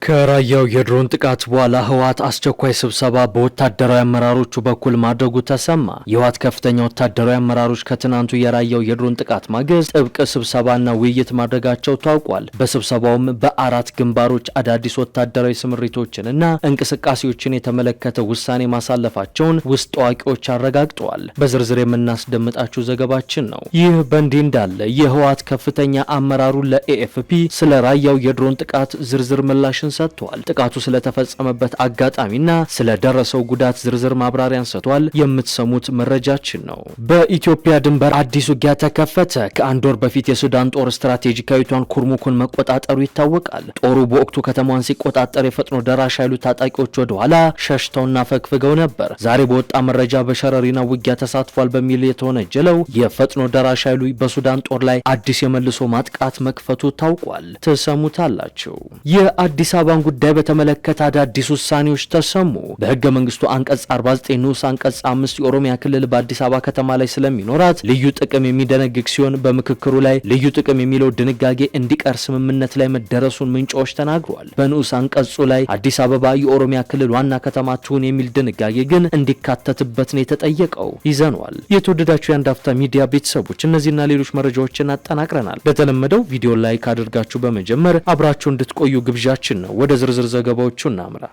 ከራያው የድሮን ጥቃት በኋላ ህወሓት አስቸኳይ ስብሰባ በወታደራዊ አመራሮቹ በኩል ማድረጉ ተሰማ። የህወሓት ከፍተኛ ወታደራዊ አመራሮች ከትናንቱ የራያው የድሮን ጥቃት ማግስት ጥብቅ ስብሰባና ውይይት ማድረጋቸው ታውቋል። በስብሰባውም በአራት ግንባሮች አዳዲስ ወታደራዊ ስምሪቶችንና እንቅስቃሴዎችን የተመለከተ ውሳኔ ማሳለፋቸውን ውስጥ አዋቂዎች አረጋግጠዋል። በዝርዝር የምናስደምጣችሁ ዘገባችን ነው። ይህ በእንዲህ እንዳለ የህወሓት ከፍተኛ አመራሩ ለኤኤፍፒ ስለ ራያው የድሮን ጥቃት ዝርዝር ምላሽ ሰጥቷል። ጥቃቱ ስለተፈጸመበት አጋጣሚና ስለደረሰው ጉዳት ዝርዝር ማብራሪያን ሰጥቷል። የምትሰሙት መረጃችን ነው። በኢትዮጵያ ድንበር አዲስ ውጊያ ተከፈተ። ከአንድ ወር በፊት የሱዳን ጦር ስትራቴጂካዊቷን ኩርሙክን መቆጣጠሩ ይታወቃል። ጦሩ በወቅቱ ከተማዋን ሲቆጣጠር የፈጥኖ ደራሽ ኃይሉ ታጣቂዎች ወደ ኋላ ሸሽተውና ፈግፍገው ነበር። ዛሬ በወጣ መረጃ በሸረሪና ውጊያ ተሳትፏል በሚል የተወነጀለው የፈጥኖ ደራሽ ኃይሉ በሱዳን ጦር ላይ አዲስ የመልሶ ማጥቃት መክፈቱ ታውቋል። ትሰሙታላችሁ። የአዲስ አበባን ጉዳይ በተመለከተ አዳዲስ ውሳኔዎች ተሰሙ። በህገ መንግስቱ አንቀጽ 49 ንዑስ አንቀጽ 5 የኦሮሚያ ክልል በአዲስ አበባ ከተማ ላይ ስለሚኖራት ልዩ ጥቅም የሚደነግግ ሲሆን በምክክሩ ላይ ልዩ ጥቅም የሚለው ድንጋጌ እንዲቀር ስምምነት ላይ መደረሱን ምንጮች ተናግረዋል። በንዑስ አንቀጹ ላይ አዲስ አበባ የኦሮሚያ ክልል ዋና ከተማ ትሁን የሚል ድንጋጌ ግን እንዲካተትበት ነው የተጠየቀው። ይዘነዋል። የተወደዳችሁ የአንድ አፍታ ሚዲያ ቤተሰቦች እነዚህና ሌሎች መረጃዎችን አጠናቅረናል። በተለመደው ቪዲዮ ላይክ አድርጋችሁ በመጀመር አብራችሁ እንድትቆዩ ግብዣችን ነው። ወደ ዝርዝር ዘገባዎቹ እናምራ።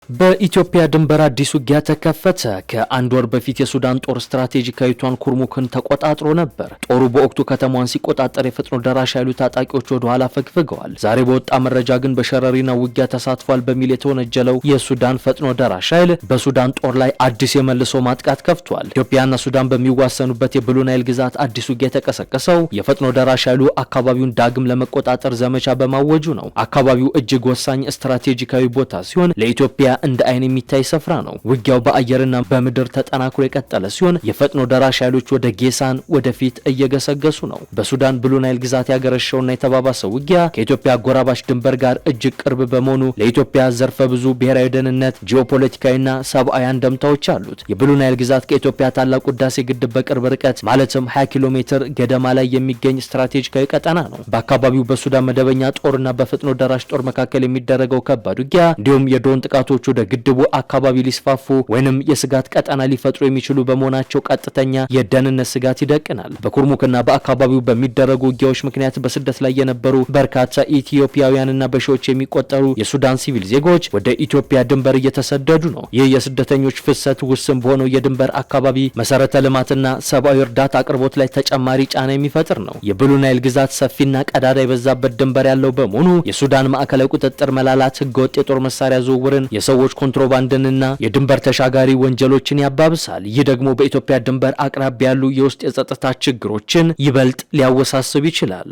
በኢትዮጵያ ድንበር አዲስ ውጊያ ተከፈተ። ከአንድ ወር በፊት የሱዳን ጦር ስትራቴጂካዊቷን ኩርሙክን ተቆጣጥሮ ነበር። ጦሩ በወቅቱ ከተማዋን ሲቆጣጠር የፈጥኖ ደራሽ ኃይሉ ታጣቂዎች ወደ ኋላ ፈግፍገዋል። ዛሬ በወጣ መረጃ ግን በሸረሪና ውጊያ ተሳትፏል በሚል የተወነጀለው የሱዳን ፈጥኖ ደራሽ ኃይል በሱዳን ጦር ላይ አዲስ የመልሶ ማጥቃት ከፍቷል። ኢትዮጵያና ሱዳን በሚዋሰኑበት የብሉ ናይል ግዛት አዲስ ውጊያ የተቀሰቀሰው የፈጥኖ ደራሽ ኃይሉ አካባቢውን ዳግም ለመቆጣጠር ዘመቻ በማወጁ ነው። አካባቢው እጅግ ወሳኝ ስትራቴጂካዊ ቦታ ሲሆን ለኢትዮጵያ እንደ አይን የሚታይ ስፍራ ነው። ውጊያው በአየርና በምድር ተጠናክሮ የቀጠለ ሲሆን የፈጥኖ ደራሽ ኃይሎች ወደ ጌሳን ወደፊት እየገሰገሱ ነው። በሱዳን ብሉ ናይል ግዛት ያገረሸውና የተባባሰው ውጊያ ከኢትዮጵያ አጎራባች ድንበር ጋር እጅግ ቅርብ በመሆኑ ለኢትዮጵያ ዘርፈ ብዙ ብሔራዊ ደህንነት፣ ጂኦፖለቲካዊና ሰብአዊ አንደምታዎች አሉት። የብሉ ናይል ግዛት ከኢትዮጵያ ታላቁ ህዳሴ ግድብ በቅርብ ርቀት ማለትም 20 ኪሎ ሜትር ገደማ ላይ የሚገኝ ስትራቴጂካዊ ቀጠና ነው። በአካባቢው በሱዳን መደበኛ ጦርና በፈጥኖ ደራሽ ጦር መካከል የሚደረገው ከባድ ውጊያ እንዲሁም የድሮን ጥቃቶች ወደ ግድቡ አካባቢ ሊስፋፉ ወይንም የስጋት ቀጠና ሊፈጥሩ የሚችሉ በመሆናቸው ቀጥተኛ የደህንነት ስጋት ይደቅናል። በኩርሙክና በአካባቢው በሚደረጉ ውጊያዎች ምክንያት በስደት ላይ የነበሩ በርካታ ኢትዮጵያውያንና በሺዎች የሚቆጠሩ የሱዳን ሲቪል ዜጎች ወደ ኢትዮጵያ ድንበር እየተሰደዱ ነው። ይህ የስደተኞች ፍሰት ውስን በሆነው የድንበር አካባቢ መሰረተ ልማትና ሰብአዊ እርዳታ አቅርቦት ላይ ተጨማሪ ጫና የሚፈጥር ነው። የብሉ ናይል ግዛት ሰፊና ቀዳዳ የበዛበት ድንበር ያለው በመሆኑ የሱዳን ማዕከላዊ ቁጥጥር መላላት ህገወጥ የጦር መሳሪያ ዝውውርን፣ የሰዎች ኮንትሮባንድንና የድንበር ተሻጋሪ ወንጀሎችን ያባብሳል። ይህ ደግሞ በኢትዮጵያ ድንበር አቅራቢያ ያሉ የውስጥ የጸጥታ ችግሮችን ይበልጥ ሊያወሳስብ ይችላል።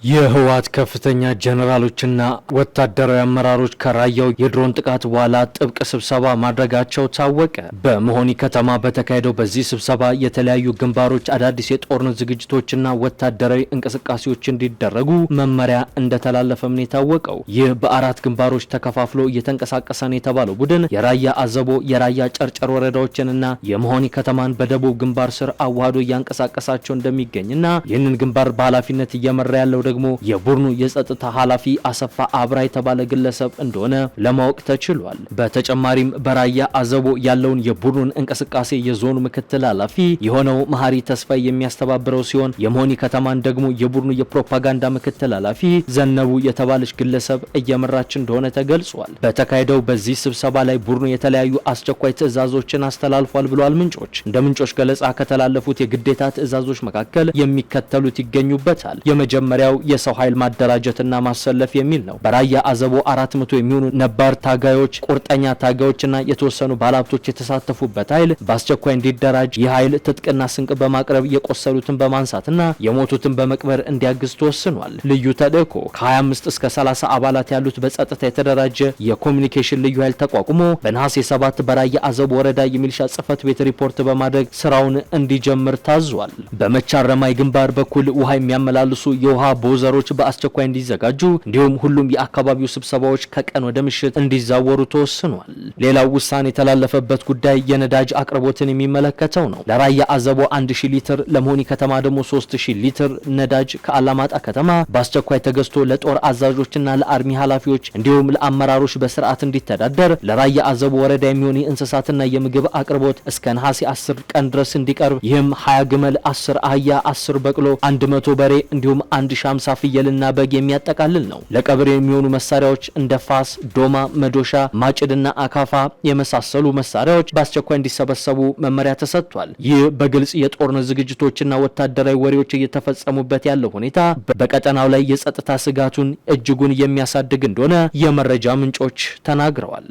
የህወሓት ከፍተኛ ጀነራሎችና ወታደራዊ አመራሮች ከራያው የድሮን ጥቃት በኋላ ጥብቅ ስብሰባ ማድረጋቸው ታወቀ። በመሆኒ ከተማ በተካሄደው በዚህ ስብሰባ የተለያዩ ግንባሮች አዳዲስ የጦርነት ዝግጅቶችና ወታደራዊ እንቅስቃሴዎች እንዲደረጉ መመሪያ እንደተላለፈም ነው የታወቀው። ይህ በአራት ግንባሮች ተከፋፍሎ እየተንቀሳቀሰ ነው የተባለው ቡድን የራያ አዘቦ፣ የራያ ጨርጨር ወረዳዎችንና የመሆኒ ከተማን በደቡብ ግንባር ስር አዋህዶ እያንቀሳቀሳቸው እንደሚገኝና ይህንን ግንባር በኃላፊነት እየመራ ያለው ደግሞ የቡድኑ የጸጥታ ኃላፊ አሰፋ አብራ የተባለ ግለሰብ እንደሆነ ለማወቅ ተችሏል። በተጨማሪም በራያ አዘቦ ያለውን የቡድኑን እንቅስቃሴ የዞኑ ምክትል ኃላፊ የሆነው መሐሪ ተስፋይ የሚያስተባብረው ሲሆን የመሆኒ ከተማን ደግሞ የቡድኑ የፕሮፓጋንዳ ምክትል ኃላፊ ዘነቡ የተባለች ግለሰብ እየመራች እንደሆነ ተገልጿል። በተካሄደው በዚህ ስብሰባ ላይ ቡድኑ የተለያዩ አስቸኳይ ትዕዛዞችን አስተላልፏል ብሏል ምንጮች። እንደ ምንጮች ገለጻ ከተላለፉት የግዴታ ትዕዛዞች መካከል የሚከተሉት ይገኙበታል። የመጀመሪያው የሰው ኃይል ማደራጀትና ማሰለፍ የሚል ነው። በራያ አዘቦ 400 የሚሆኑ ነባር ታጋዮች፣ ቁርጠኛ ታጋዮችና የተወሰኑ ባለሀብቶች የተሳተፉበት ኃይል በአስቸኳይ እንዲደራጅ ይህ ኃይል ትጥቅና ስንቅ በማቅረብ የቆሰሉትን በማንሳትና የሞቱትን በመቅበር እንዲያግዝ ተወስኗል። ልዩ ተልእኮ ከ25 እስከ 30 አባላት ያሉት በጸጥታ የተደራጀ የኮሚኒኬሽን ልዩ ኃይል ተቋቁሞ በነሐሴ 7 በራያ አዘቦ ወረዳ የሚሊሻ ጽህፈት ቤት ሪፖርት በማድረግ ስራውን እንዲጀምር ታዟል። በመቻረማይ ግንባር በኩል ውሃ የሚያመላልሱ የውሃ ዶዘሮች በአስቸኳይ እንዲዘጋጁ እንዲሁም ሁሉም የአካባቢው ስብሰባዎች ከቀን ወደ ምሽት እንዲዛወሩ ተወስኗል። ሌላው ውሳኔ የተላለፈበት ጉዳይ የነዳጅ አቅርቦትን የሚመለከተው ነው። ለራያ አዘቦ 1000 ሊትር ለመሆኒ ከተማ ደግሞ 3000 ሊትር ነዳጅ ከአላማጣ ከተማ በአስቸኳይ ተገዝቶ ለጦር አዛዦችና ለአርሚ ኃላፊዎች እንዲሁም ለአመራሮች በስርዓት እንዲተዳደር ለራያ አዘቦ ወረዳ የሚሆን የእንስሳትና የምግብ አቅርቦት እስከ ነሐሴ 10 ቀን ድረስ እንዲቀርብ ይህም 20 ግመል፣ 10 አህያ፣ 10 በቅሎ፣ 100 በሬ እንዲሁም 1050 ፍየልና በግ የሚያጠቃልል ነው። ለቀብር የሚሆኑ መሳሪያዎች እንደ ፋስ፣ ዶማ፣ መዶሻ፣ ማጭድና አካፋ የመሳሰሉ መሳሪያዎች በአስቸኳይ እንዲሰበሰቡ መመሪያ ተሰጥቷል። ይህ በግልጽ የጦርነት ዝግጅቶችና ወታደራዊ ወሬዎች እየተፈጸሙበት ያለው ሁኔታ በቀጠናው ላይ የጸጥታ ስጋቱን እጅጉን የሚያሳድግ እንደሆነ የመረጃ ምንጮች ተናግረዋል።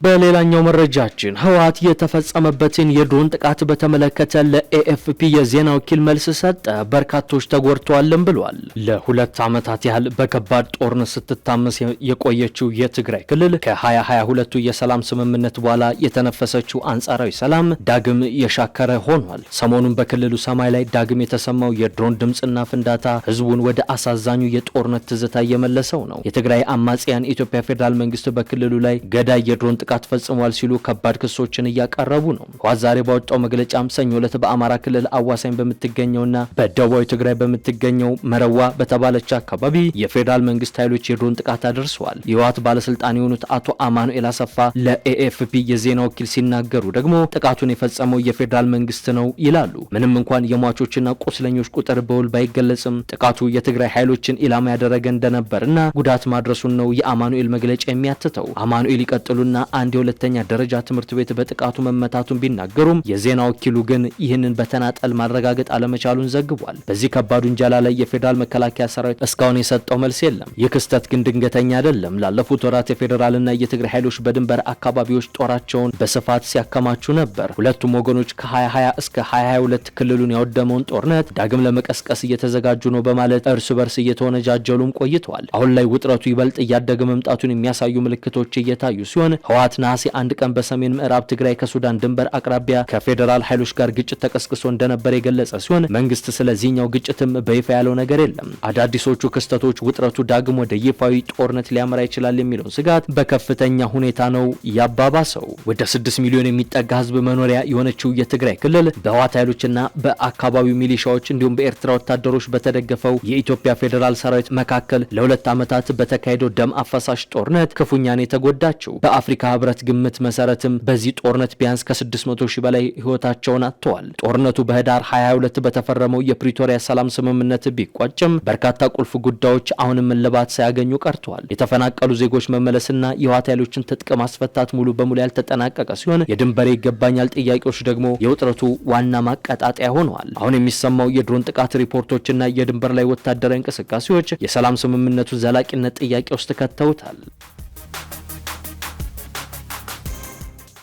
በሌላኛው መረጃችን ህወሓት የተፈጸመበትን የድሮን ጥቃት በተመለከተ ለኤኤፍፒ የዜና ወኪል መልስ ሰጠ። በርካቶች ተጎድተዋልም ብሏል። ለ2 ዓመታት ያህል በከባድ ጦርነት ስትታመስ የቆየችው የትግራይ ክልል ከ2022 የሰላም ስምምነት በኋላ የተነፈሰችው አንጻራዊ ሰላም ዳግም የሻከረ ሆኗል። ሰሞኑን በክልሉ ሰማይ ላይ ዳግም የተሰማው የድሮን ድምጽና ፍንዳታ ህዝቡን ወደ አሳዛኙ የጦርነት ትዝታ እየመለሰው ነው። የትግራይ አማጽያን የኢትዮጵያ ፌዴራል መንግስት በክልሉ ላይ ገዳይ የድሮን ጥቃት ፈጽሟል ሲሉ ከባድ ክሶችን እያቀረቡ ነው። ህወሓት ዛሬ ባወጣው መግለጫም ሰኞ ዕለት በአማራ ክልል አዋሳኝ በምትገኘውና በደቡባዊ ትግራይ በምትገኘው መረዋ በተባለች አካባቢ የፌዴራል መንግስት ኃይሎች የድሮን ጥቃት አድርሰዋል። የህወሓት ባለስልጣን የሆኑት አቶ አማኑኤል አሰፋ ለኤኤፍፒ የዜና ወኪል ሲናገሩ ደግሞ ጥቃቱን የፈጸመው የፌዴራል መንግስት ነው ይላሉ። ምንም እንኳን የሟቾችና ቁስለኞች ቁጥር በውል ባይገለጽም ጥቃቱ የትግራይ ኃይሎችን ኢላማ ያደረገ እንደነበርና ጉዳት ማድረሱን ነው የአማኑኤል መግለጫ የሚያትተው። አማኑኤል ይቀጥሉና አንድ የሁለተኛ ደረጃ ትምህርት ቤት በጥቃቱ መመታቱን ቢናገሩም የዜና ወኪሉ ግን ይህንን በተናጠል ማረጋገጥ አለመቻሉን ዘግቧል። በዚህ ከባድ ውንጀላ ላይ የፌዴራል መከላከያ ሰራዊት እስካሁን የሰጠው መልስ የለም። ይህ ክስተት ግን ድንገተኛ አይደለም። ላለፉት ወራት የፌዴራልና የትግራይ ኃይሎች በድንበር አካባቢዎች ጦራቸውን በስፋት ሲያከማቹ ነበር። ሁለቱም ወገኖች ከ2020 እስከ 2022 ክልሉን ያወደመውን ጦርነት ዳግም ለመቀስቀስ እየተዘጋጁ ነው በማለት እርስ በርስ እየተወነጃጀሉም ቆይተዋል። አሁን ላይ ውጥረቱ ይበልጥ እያደገ መምጣቱን የሚያሳዩ ምልክቶች እየታዩ ሲሆን ህወሓት ነሐሴ 1 ቀን በሰሜን ምዕራብ ትግራይ ከሱዳን ድንበር አቅራቢያ ከፌዴራል ኃይሎች ጋር ግጭት ተቀስቅሶ እንደነበር የገለጸ ሲሆን መንግስት ስለዚህኛው ግጭትም በይፋ ያለው ነገር የለም። አዳዲሶቹ ክስተቶች ውጥረቱ ዳግም ወደ ይፋዊ ጦርነት ሊያመራ ይችላል የሚለውን ስጋት በከፍተኛ ሁኔታ ነው ያባባሰው። ወደ 6 ሚሊዮን የሚጠጋ ህዝብ መኖሪያ የሆነችው የትግራይ ክልል በህወሓት ኃይሎችና በአካባቢው ሚሊሻዎች እንዲሁም በኤርትራ ወታደሮች በተደገፈው የኢትዮጵያ ፌዴራል ሰራዊት መካከል ለ2 ዓመታት በተካሄደው ደም አፈሳሽ ጦርነት ክፉኛ ነው የተጎዳችው። በአፍሪካ ህብረት ግምት መሰረትም በዚህ ጦርነት ቢያንስ ከ600 ሺህ በላይ ህይወታቸውን አጥተዋል። ጦርነቱ በህዳር 22 በተፈረመው የፕሪቶሪያ ሰላም ስምምነት ቢቋጭም በርካታ ቁልፍ ጉዳዮች አሁንም እልባት ሳያገኙ ቀርተዋል። የተፈናቀሉ ዜጎች መመለስና የህወሓት ኃይሎችን ትጥቅ ማስፈታት ሙሉ በሙሉ ያልተጠናቀቀ ሲሆን የድንበሬ ይገባኛል ጥያቄዎች ደግሞ የውጥረቱ ዋና ማቀጣጠያ ሆነዋል። አሁን የሚሰማው የድሮን ጥቃት ሪፖርቶችና የድንበር ላይ ወታደራዊ እንቅስቃሴዎች የሰላም ስምምነቱ ዘላቂነት ጥያቄ ውስጥ ከተውታል።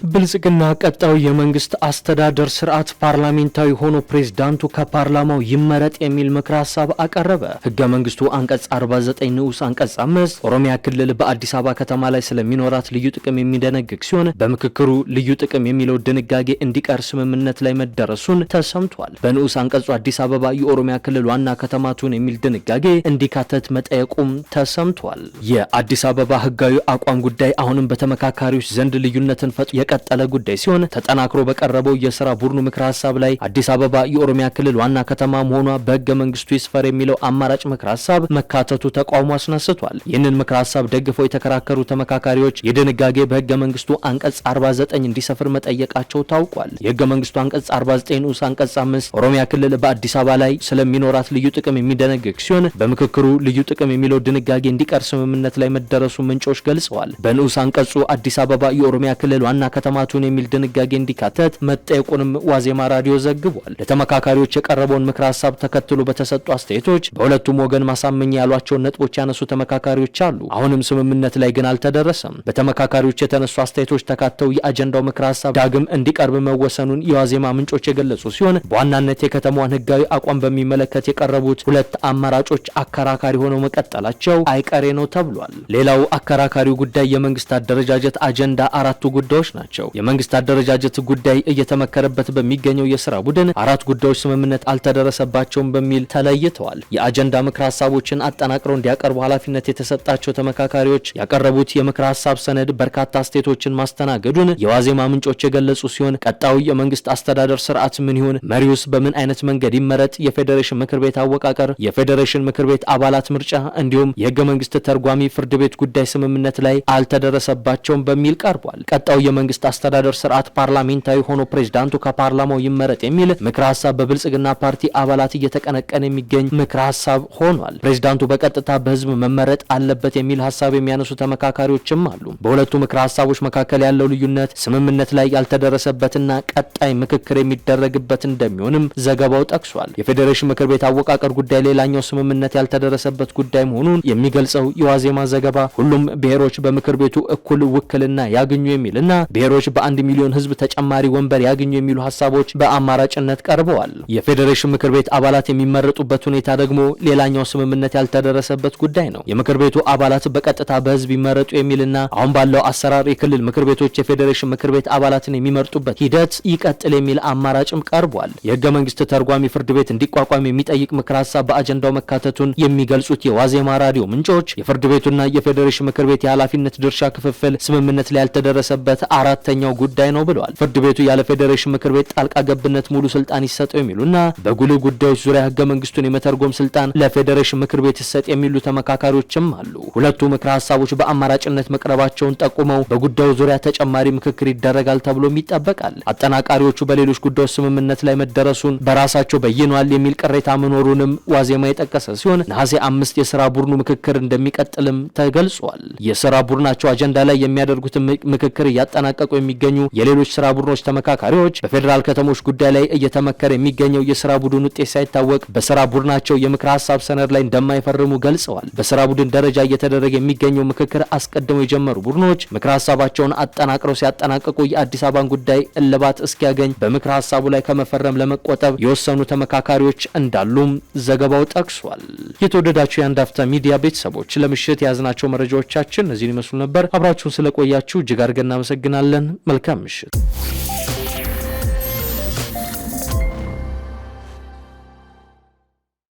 ብልጽግና ቀጣዩ የመንግስት አስተዳደር ስርዓት ፓርላሜንታዊ ሆኖ ፕሬዝዳንቱ ከፓርላማው ይመረጥ የሚል ምክረ ሀሳብ አቀረበ። ህገ መንግስቱ አንቀጽ 49 ንዑስ አንቀጽ 5 ኦሮሚያ ክልል በአዲስ አበባ ከተማ ላይ ስለሚኖራት ልዩ ጥቅም የሚደነግግ ሲሆን በምክክሩ ልዩ ጥቅም የሚለው ድንጋጌ እንዲቀር ስምምነት ላይ መደረሱን ተሰምቷል። በንዑስ አንቀጹ አዲስ አበባ የኦሮሚያ ክልል ዋና ከተማ ትሁን የሚል ድንጋጌ እንዲካተት መጠየቁም ተሰምቷል። የአዲስ አበባ ህጋዊ አቋም ጉዳይ አሁንም በተመካካሪዎች ዘንድ ልዩነትን ፈጥሮ የቀጠለ ጉዳይ ሲሆን ተጠናክሮ በቀረበው የሥራ ቡድኑ ምክረ ሀሳብ ላይ አዲስ አበባ የኦሮሚያ ክልል ዋና ከተማ መሆኗ በህገ መንግስቱ ይስፈር የሚለው አማራጭ ምክረ ሀሳብ መካተቱ ተቃውሞ አስነስቷል። ይህንን ምክረ ሀሳብ ደግፈው የተከራከሩ ተመካካሪዎች የድንጋጌ በህገ መንግስቱ አንቀጽ 49 እንዲሰፍር መጠየቃቸው ታውቋል። የህገ መንግስቱ አንቀጽ 49 ንዑስ አንቀጽ 5 ኦሮሚያ ክልል በአዲስ አበባ ላይ ስለሚኖራት ልዩ ጥቅም የሚደነግግ ሲሆን በምክክሩ ልዩ ጥቅም የሚለው ድንጋጌ እንዲቀር ስምምነት ላይ መደረሱ ምንጮች ገልጸዋል። በንዑስ አንቀጹ አዲስ አበባ የኦሮሚያ ክልል ዋና ከተማቱን የሚል ድንጋጌ እንዲካተት መጠየቁንም ዋዜማ ራዲዮ ዘግቧል። ለተመካካሪዎች የቀረበውን ምክረ ሀሳብ ተከትሎ በተሰጡ አስተያየቶች በሁለቱም ወገን ማሳመኛ ያሏቸውን ነጥቦች ያነሱ ተመካካሪዎች አሉ። አሁንም ስምምነት ላይ ግን አልተደረሰም። በተመካካሪዎች የተነሱ አስተያየቶች ተካተው የአጀንዳው ምክረ ሀሳብ ዳግም እንዲቀርብ መወሰኑን የዋዜማ ምንጮች የገለጹ ሲሆን በዋናነት የከተማዋን ህጋዊ አቋም በሚመለከት የቀረቡት ሁለት አማራጮች አከራካሪ ሆነው መቀጠላቸው አይቀሬ ነው ተብሏል። ሌላው አከራካሪው ጉዳይ የመንግስት አደረጃጀት አጀንዳ 4 ጉዳዮች ናቸው። ናቸው። የመንግስት አደረጃጀት ጉዳይ እየተመከረበት በሚገኘው የስራ ቡድን 4 ጉዳዮች ስምምነት አልተደረሰባቸውም በሚል ተለይተዋል። የአጀንዳ ምክር ሀሳቦችን አጠናቅረው እንዲያቀርቡ ኃላፊነት የተሰጣቸው ተመካካሪዎች ያቀረቡት የምክር ሀሳብ ሰነድ በርካታ አስተያየቶችን ማስተናገዱን የዋዜማ ምንጮች የገለጹ ሲሆን ቀጣዩ የመንግስት አስተዳደር ስርዓት ምን ይሁን፣ መሪውስ በምን አይነት መንገድ ይመረጥ፣ የፌዴሬሽን ምክር ቤት አወቃቀር፣ የፌዴሬሽን ምክር ቤት አባላት ምርጫ እንዲሁም የህገ መንግስት ተርጓሚ ፍርድ ቤት ጉዳይ ስምምነት ላይ አልተደረሰባቸውም በሚል ቀርቧል። ቀጣዩ የመንግስት አስተዳደር ስርዓት ፓርላሜንታዊ ሆኖ ፕሬዝዳንቱ ከፓርላማው ይመረጥ የሚል ምክር ሀሳብ በብልጽግና ፓርቲ አባላት እየተቀነቀነ የሚገኝ ምክር ሀሳብ ሆኗል። ፕሬዝዳንቱ በቀጥታ በህዝብ መመረጥ አለበት የሚል ሀሳብ የሚያነሱ ተመካካሪዎችም አሉ። በሁለቱ ምክር ሀሳቦች መካከል ያለው ልዩነት ስምምነት ላይ ያልተደረሰበትና ቀጣይ ምክክር የሚደረግበት እንደሚሆንም ዘገባው ጠቅሷል። የፌዴሬሽን ምክር ቤት አወቃቀር ጉዳይ ሌላኛው ስምምነት ያልተደረሰበት ጉዳይ መሆኑን የሚገልጸው የዋዜማ ዘገባ ሁሉም ብሔሮች በምክር ቤቱ እኩል ውክልና ያገኙ የሚልና ብሔሮች በ1 ሚሊዮን ህዝብ ተጨማሪ ወንበር ያገኙ የሚሉ ሀሳቦች በአማራጭነት ቀርበዋል። የፌዴሬሽን ምክር ቤት አባላት የሚመረጡበት ሁኔታ ደግሞ ሌላኛው ስምምነት ያልተደረሰበት ጉዳይ ነው። የምክር ቤቱ አባላት በቀጥታ በህዝብ ይመረጡ የሚልና አሁን ባለው አሰራር የክልል ምክር ቤቶች የፌዴሬሽን ምክር ቤት አባላትን የሚመርጡበት ሂደት ይቀጥል የሚል አማራጭም ቀርቧል። የህገ መንግስት ተርጓሚ ፍርድ ቤት እንዲቋቋም የሚጠይቅ ምክር ሀሳብ በአጀንዳው መካተቱን የሚገልጹት የዋዜማ ራዲዮ ምንጮች የፍርድ ቤቱና የፌዴሬሽን ምክር ቤት የኃላፊነት ድርሻ ክፍፍል ስምምነት ላይ ያልተደረሰበት አራተኛው ጉዳይ ነው ብለዋል። ፍርድ ቤቱ ያለ ፌዴሬሽን ምክር ቤት ጣልቃ ገብነት ሙሉ ስልጣን ይሰጠው የሚሉና በጉልህ ጉዳዮች ዙሪያ ህገ መንግስቱን የመተርጎም ስልጣን ለፌዴሬሽን ምክር ቤት ይሰጥ የሚሉ ተመካካሪዎችም አሉ። ሁለቱ ምክር ሀሳቦች በአማራጭነት መቅረባቸውን ጠቁመው በጉዳዩ ዙሪያ ተጨማሪ ምክክር ይደረጋል ተብሎም ይጠበቃል። አጠናቃሪዎቹ በሌሎች ጉዳዮች ስምምነት ላይ መደረሱን በራሳቸው በይኗል የሚል ቅሬታ መኖሩንም ዋዜማ የጠቀሰ ሲሆን ነሐሴ 5 የስራ ቡድኑ ምክክር እንደሚቀጥልም ተገልጿል። የስራ ቡድናቸው አጀንዳ ላይ የሚያደርጉትን ምክክር እያጠናቀቁ የሚገኙ የሌሎች ስራ ቡድኖች ተመካካሪዎች በፌዴራል ከተሞች ጉዳይ ላይ እየተመከረ የሚገኘው የስራ ቡድን ውጤት ሳይታወቅ በስራ ቡድናቸው የምክር ሀሳብ ሰነድ ላይ እንደማይፈርሙ ገልጸዋል። በስራ ቡድን ደረጃ እየተደረገ የሚገኘው ምክክር አስቀድመው የጀመሩ ቡድኖች ምክር ሀሳባቸውን አጠናቅረው ሲያጠናቅቁ የአዲስ አበባን ጉዳይ እልባት እስኪያገኝ በምክር ሀሳቡ ላይ ከመፈረም ለመቆጠብ የወሰኑ ተመካካሪዎች እንዳሉም ዘገባው ጠቅሷል። የተወደዳችሁ የአንድ አፍታ ሚዲያ ቤተሰቦች ለምሽት የያዝናቸው መረጃዎቻችን እነዚህን ይመስሉ ነበር። አብራችሁን ስለቆያችሁ እጅግ አድርገን እናመሰግናለን። መልካም ምሽት።